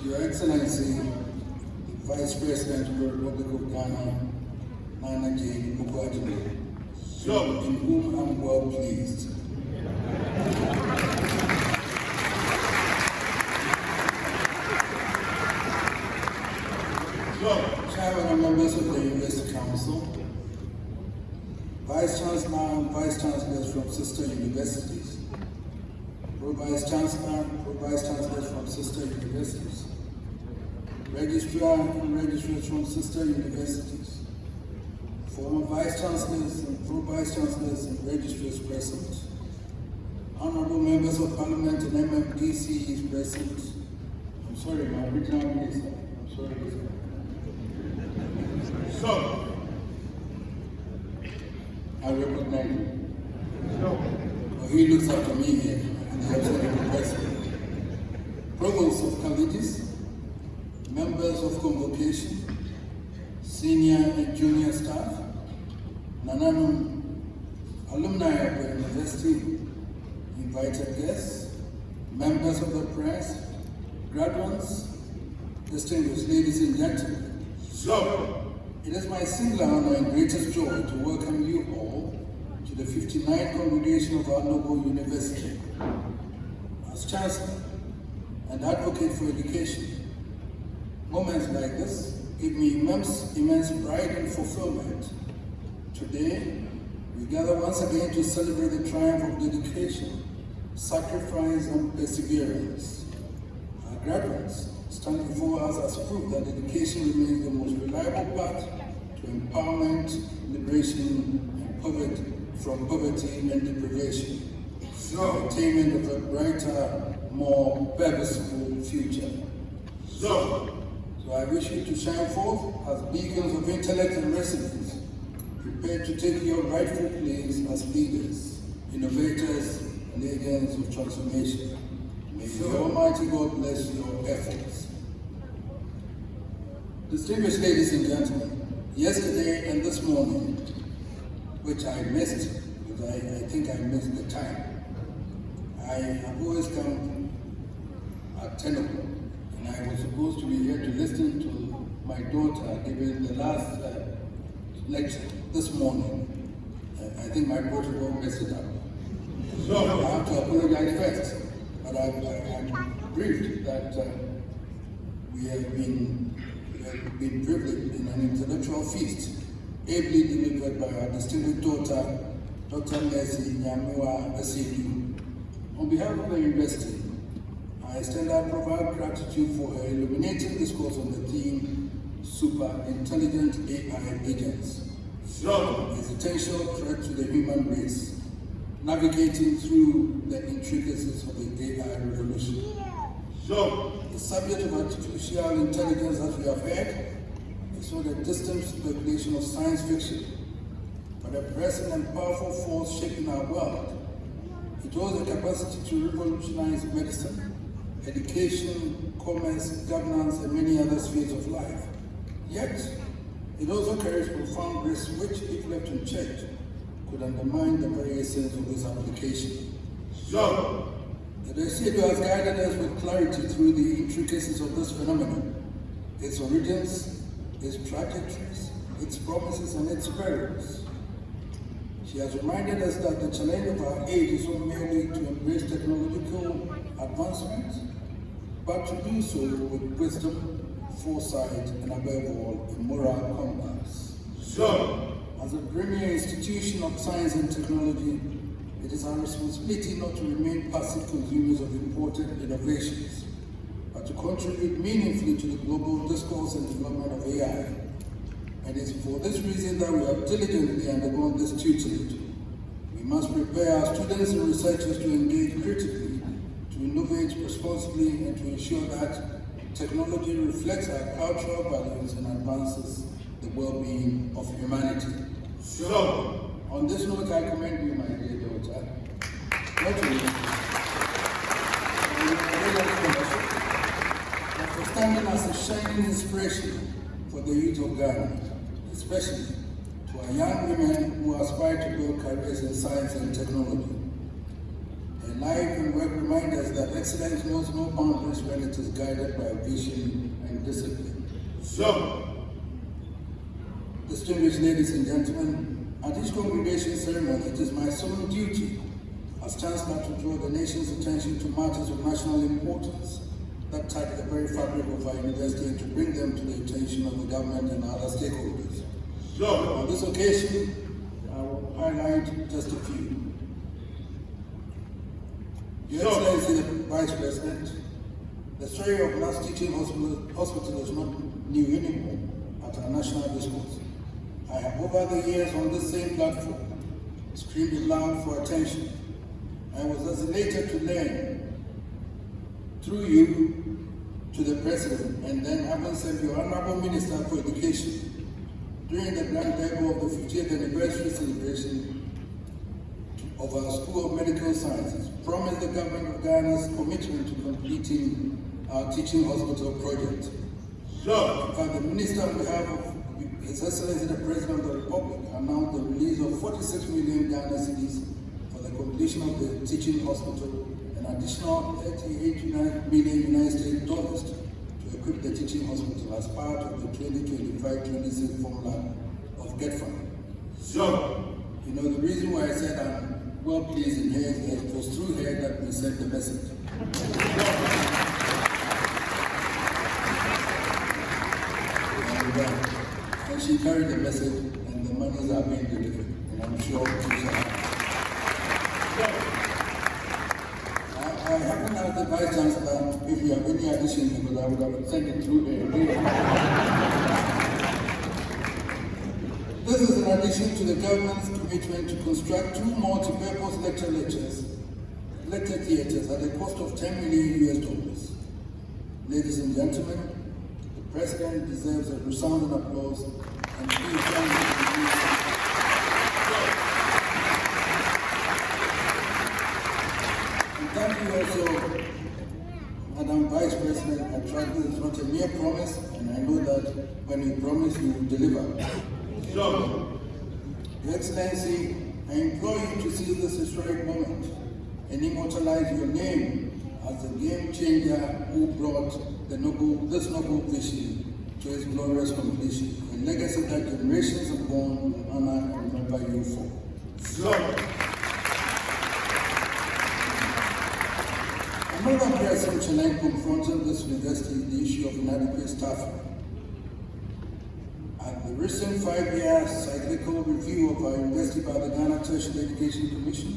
Your Excellency, Vice President of the Republic of Ghana, Nana J. Mugwajima, in whom I'm well pleased. Chairman and members of the University Council, Vice Chancellor and Vice Chancellors from sister universities, Pro-Vice Chancellor, Pro-Vice Chancellors from sister universities, Registrar and Registrars from sister universities, former Vice Chancellors and Pro-Vice Chancellors and Registrars present, Honorable Members of Parliament and MMDCs present. I'm sorry, my original minister. I'm sorry, sir. So, I recognize him. Well, he looks after me here in the absence of the president. Provosts of colleges, members of convocation, senior and junior staff, Nananum alumni of the university, invited guests, members of the press, graduates, distinguished ladies and gentlemen. So, it is my singular honor and greatest joy to welcome you all to the 59th congregation of our noble university. As Chancellor and advocate for education, moments like this give me immense pride and fulfillment. Today, we gather once again to celebrate the triumph of dedication, sacrifice, and perseverance. Our graduates stand before us as proof that education remains the most reliable path to empowerment, liberation, and from poverty and deprivation, the attainment of a brighter, more purposeful future. So I wish you to shine forth as beacons of intellect and resilience, prepared to take your rightful place as leaders, innovators, and agents of transformation. May the Almighty God bless your efforts. Distinguished ladies and gentlemen, yesterday and this morning, which I missed, because I think I missed the time, I have always come at 10 o'clock, and I was supposed to be here to listen to my daughter giving the last lecture this morning. I think my protocol messed it up. So I have to apologize first, but I'm briefed that we have been privileged in an intellectual feast, ably delivered by our distinguished daughter, Dr. Mercy Nyamiwa Asiedu. On behalf of the university, I extend our profound gratitude for her illuminating discourse on the theme, Super Intelligent AI Agents, existential threat to the human experience navigating through the intricacies of the AI revolution. So, the subject of artificial intelligence, as we have heard, is not a distant speculation of science fiction, but a present and powerful force shaping our world. It holds the capacity to revolutionize medicine, education, commerce, governance, and many other spheres of life. Yet, it also carries profound risks which, if left unchecked, could undermine the very essence of this application. So, the CEDU has guided us with clarity through the intricacies of this phenomenon, its origins, its trajectories, its promises, and its perils. She has reminded us that the challenge of our age is not merely to embrace technological advancement, but to do so with wisdom, foresight, and above all, a moral compass. So, as a premier institution of science and technology, it is our responsibility not to remain passive consumers of important innovations, but to contribute meaningfully to the global discourse and development of AI. And it is for this reason that we have diligently undergone this tutelage. We must prepare our students and researchers to engage critically, to innovate responsibly, and to ensure that technology reflects our cultural values and advances the well-being of humanity. So, on this note, I commend you, my dear daughter, for standing as a shining inspiration for the youth of Ghana, especially to our young women who aspire to build careers in science and technology. Their life and work remind us that excellence knows no boundaries when it is guided by vision and discipline. So, distinguished ladies and gentlemen, at each congregation ceremony, it is my solemn duty as Chancellor to draw the nation's attention to matters of national importance that touch the very fabric of our university and to bring them to the attention of the government and other stakeholders. So, on this occasion, I will highlight just a few. Your Excellency, the Vice President, the story of Last Teaching Hospital is not new anymore at our national discourse. I have over the years on this same platform screamed it loud for attention. I was designated to learn through you to the President and then having served your Honorable Minister for Education during the grand debut of the 50th anniversary celebration of our School of Medical Sciences, promised the government of Ghana's commitment to completing our teaching hospital project. So, in fact, the Minister on behalf of His Excellency the President of the Republic announced the release of 46 million Ghana cedis for the completion of the teaching hospital, an additional $38 million United States dollars to equip the teaching hospital as part of the 2025-26 formula of GetFund. So, you know, the reason why I said I'm well pleased in her is that it was through her that we sent the message. And she carried the message, and the monies are being delivered, and I'm sure we shall. I haven't asked the Vice Chancellor if you have any additions, because I would have sent it through there. This is in addition to the government's commitment to construct 2 multi-purpose lecture theaters at a cost of $10 million. Ladies and gentlemen, the President deserves a resounding applause and please join me. And thank you also, Madam Vice President. I trust this is not a mere promise, and I know that when you promise, you will deliver. So, Your Excellency, I implore you to seize this historic moment and immortalize your name as the game changer who brought this noble vision to its glorious completion, a legacy that generations have borne and honor and remember you for. So, another pressing challenge confronting this university is the issue of inadequate staffing. At the recent 5-year cyclical review of our university by the Ghana Tertiary Education Commission,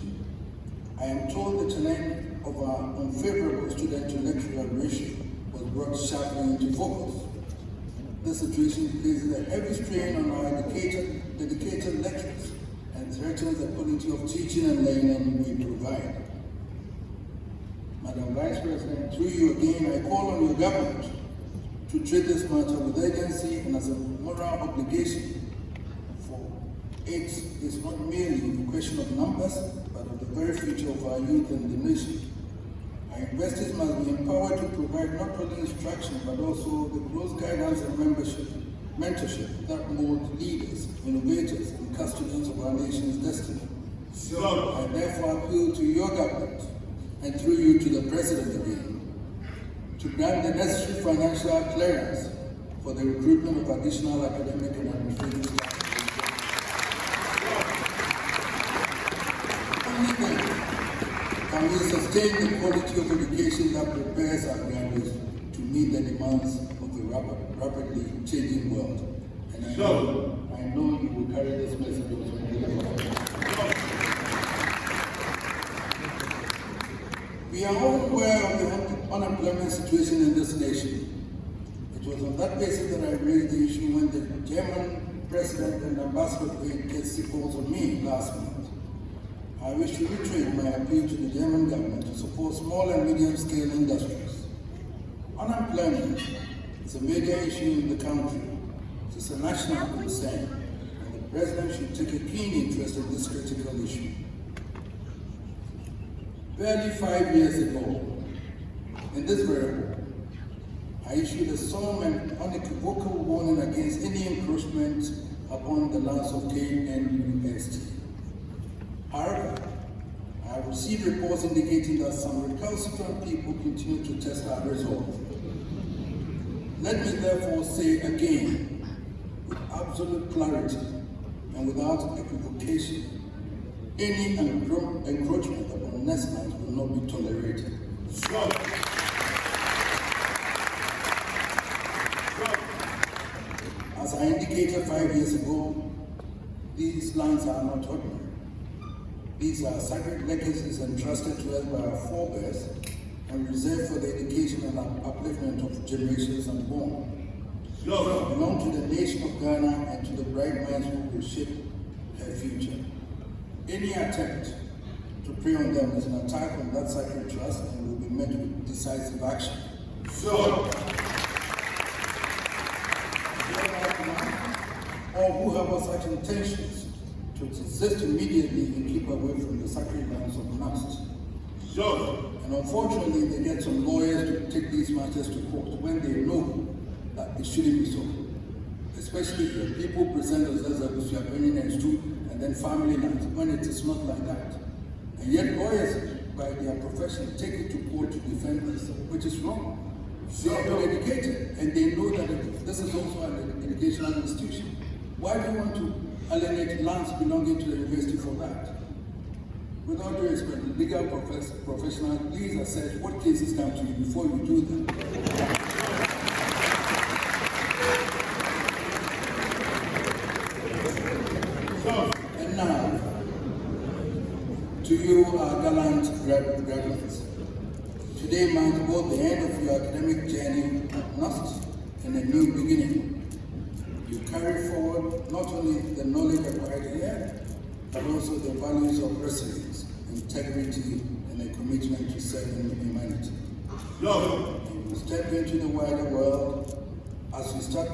I am told the challenge of our unfavorable student-to-lecturer ratio was brought sharply into focus. This situation places a heavy strain on our dedicated lecturers and and threatens the quality of teaching and learning we provide. Madam Vice President, through you again, I call on your government to treat this matter with urgency and as a moral obligation, for it is not merely a question of numbers, but of the very future of our youth and the nation. Our universities must be empowered to provide not only instruction, but also the close guidance and mentorship that mold leaders, innovators, and custodians of our nation's destiny. So, I therefore appeal to your government, and through you to the President again, to grant the necessary financial clearance for the recruitment of additional academic and administrative staff. Only then can we sustain the quality of education that prepares our graduates to meet the demands of the rapidly changing world. And I know you will carry this message also in the world. We are all aware of the unemployment situation in this nation. It was on that basis that I raised the issue when the German President and Ambassador paid courtesy calls on me last month. I wish to reiterate my appeal to the German government to support small and medium-scale industries. Unemployment is a major issue in the country. It is a national concern, and the President should take a keen interest in this critical issue. Barely 5 years ago, in this very hall, I issued a solemn and unequivocal warning against any encroachment upon the lands of KNUST. However, I have received reports indicating that some recalcitrant people continue to test our resolve. Let me therefore say again, with absolute clarity and without equivocation, any encroachment upon nest lands will not be tolerated. As I indicated 5 years ago, these lands are not ordinary. These are sacred legacies entrusted to us by our forebears and reserved for the education and upliftment of generations unborn. They belong to the nation of Ghana and to the bright minds who will shape her future. Any attempt to prey on them is an attack on that sacred trust and will be met with decisive action. All who have such intentions to desist immediately and keep away from the sacred lands of must. And unfortunately, they get some lawyers to take these matters to court when they know that it shouldn't be so. Especially if people present themselves as we are bringing and stew and then family lands, when it is not like that. And yet lawyers, by their profession, take it to court to defend this, which is wrong. They are well educated, and they know that this is also an educational institution. Why do you want to alienate lands belonging to the university for that? Without due respect, legal professional, please assess what cases come to you before you do them. And now, to you, our gallant graduates. Today marks both the end of your academic journey at NUST and a new beginning. You carry forward not only the knowledge acquired here, but also the values of resilience, integrity, and a commitment to serving humanity. You step into the wider world. As you step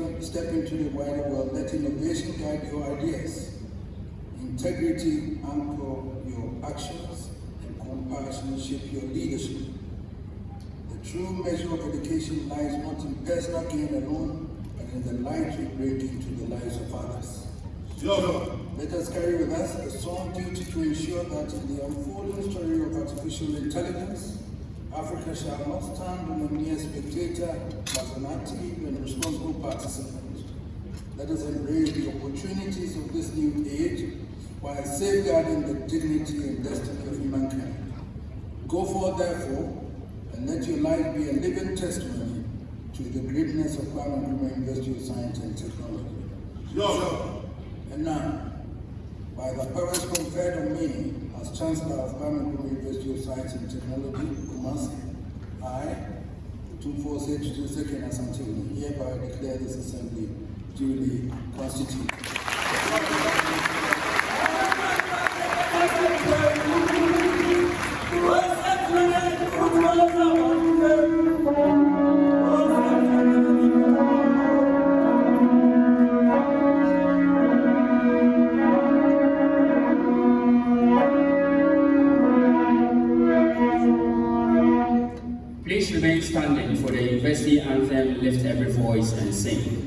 into the wider world, let innovation guide your ideas. Integrity anchor your actions, and compassion shape your leadership. The true measure of education lies not in personal gain alone, but in the light we bring into the lives of others. Let us carry with us a strong duty to ensure that in the unfolding story of artificial intelligence, Africa shall not stand on a mere spectator, but an active and responsible participant. Let us embrace the opportunities of this new age while safeguarding the dignity and destiny of humankind. Go forth, therefore, and let your life be a living testimony to the greatness of Kwame Nkrumah University of Science and Technology. And now, by the powers conferred on me as Chancellor of Kwame Nkrumah University of Science and Technology, ADUMASA, I, Otumfour Ghanaian Asante, hereby declare this assembly duly constituted. Chieftaincy anthem, lift every voice and sing.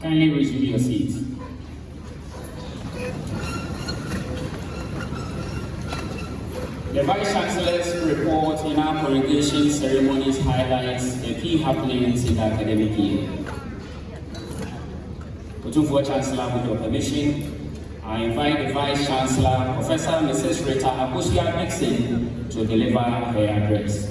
Kindly resume your seats. The Vice-Chancellor's report in our congregation ceremonies highlights the key happenings in the academic year. Otumfour Chancellor, with your permission, I invite the Vice-Chancellor, Professor Mrs. Rita Akosia Dixon, to deliver her address.